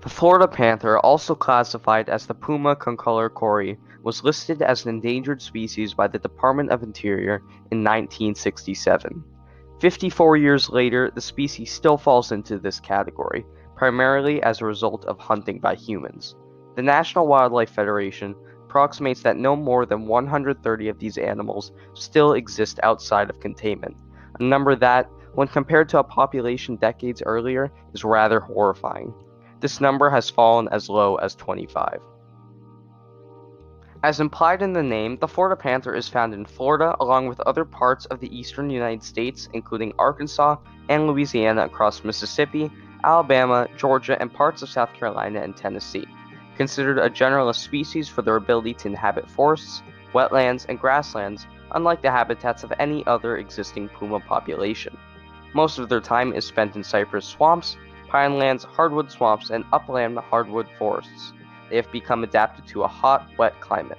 The Florida panther, also classified as the Puma concolor, was listed as an endangered species by the Department of Interior in 1967. 54 years later, the species still falls into this category, primarily as a result of hunting by humans. The National Wildlife Federation approximates that no more than 130 of these animals still exist outside of containment, a number that, when compared to a population decades earlier, is rather horrifying. This number has fallen as low as 25. As implied in the name, the Florida panther is found in Florida along with other parts of the eastern United States, including Arkansas and Louisiana across Mississippi, Alabama, Georgia, and parts of South Carolina and Tennessee. Considered a generalist species for their ability to inhabit forests, wetlands, and grasslands, unlike the habitats of any other existing puma population. Most of their time is spent in cypress swamps, pinelands, hardwood swamps, and upland hardwood forests. They have become adapted to a hot, wet climate.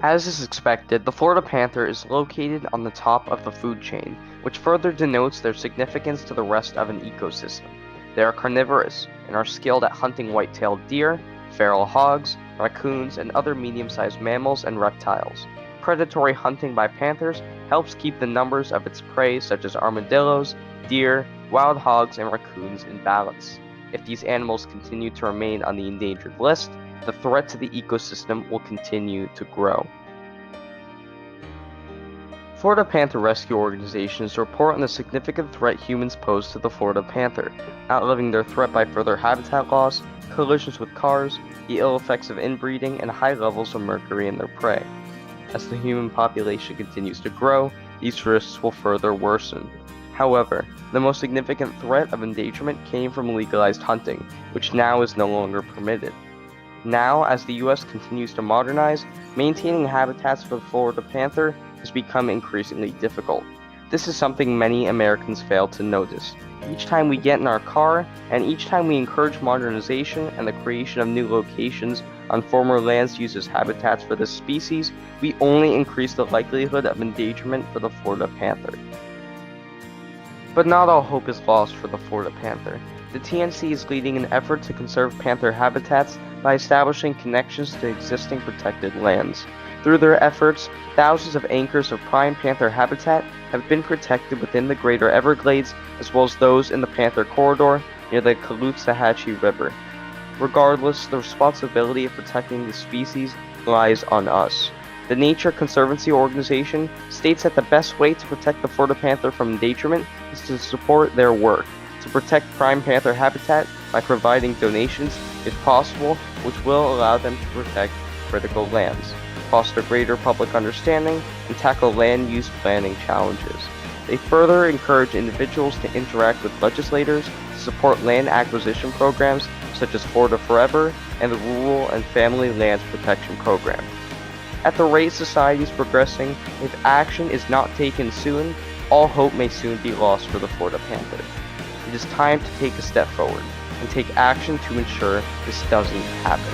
As is expected, the Florida panther is located on the top of the food chain, which further denotes their significance to the rest of an ecosystem. They are carnivorous and are skilled at hunting white-tailed deer, feral hogs, raccoons, and other medium-sized mammals and reptiles. Predatory hunting by panthers helps keep the numbers of its prey such as armadillos, deer, wild hogs, and raccoons in balance. If these animals continue to remain on the endangered list, the threat to the ecosystem will continue to grow. Florida panther rescue organizations report on the significant threat humans pose to the Florida panther, outliving their threat by further habitat loss, collisions with cars, the ill effects of inbreeding, and high levels of mercury in their prey. As the human population continues to grow, these risks will further worsen. However, the most significant threat of endangerment came from legalized hunting, which now is no longer permitted. Now, as the U.S. continues to modernize, maintaining habitats for the Florida panther has become increasingly difficult. This is something many Americans fail to notice. Each time we get in our car, and each time we encourage modernization and the creation of new locations on former lands used as habitats for this species, we only increase the likelihood of endangerment for the Florida panther. But not all hope is lost for the Florida panther. The TNC is leading an effort to conserve panther habitats by establishing connections to existing protected lands. Through their efforts, thousands of acres of prime panther habitat have been protected within the Greater Everglades, as well as those in the Panther Corridor near the Caloosahatchee River. Regardless, the responsibility of protecting the species lies on us. The Nature Conservancy Organization states that the best way to protect the Florida panther from endangerment is to support their work, to protect prime panther habitat by providing donations, if possible, which will allow them to protect critical lands, foster greater public understanding, and tackle land use planning challenges. They further encourage individuals to interact with legislators to support land acquisition programs such as Florida Forever and the Rural and Family Lands Protection Program. At the rate society is progressing, if action is not taken soon, all hope may soon be lost for the Florida panther. It is time to take a step forward and take action to ensure this doesn't happen.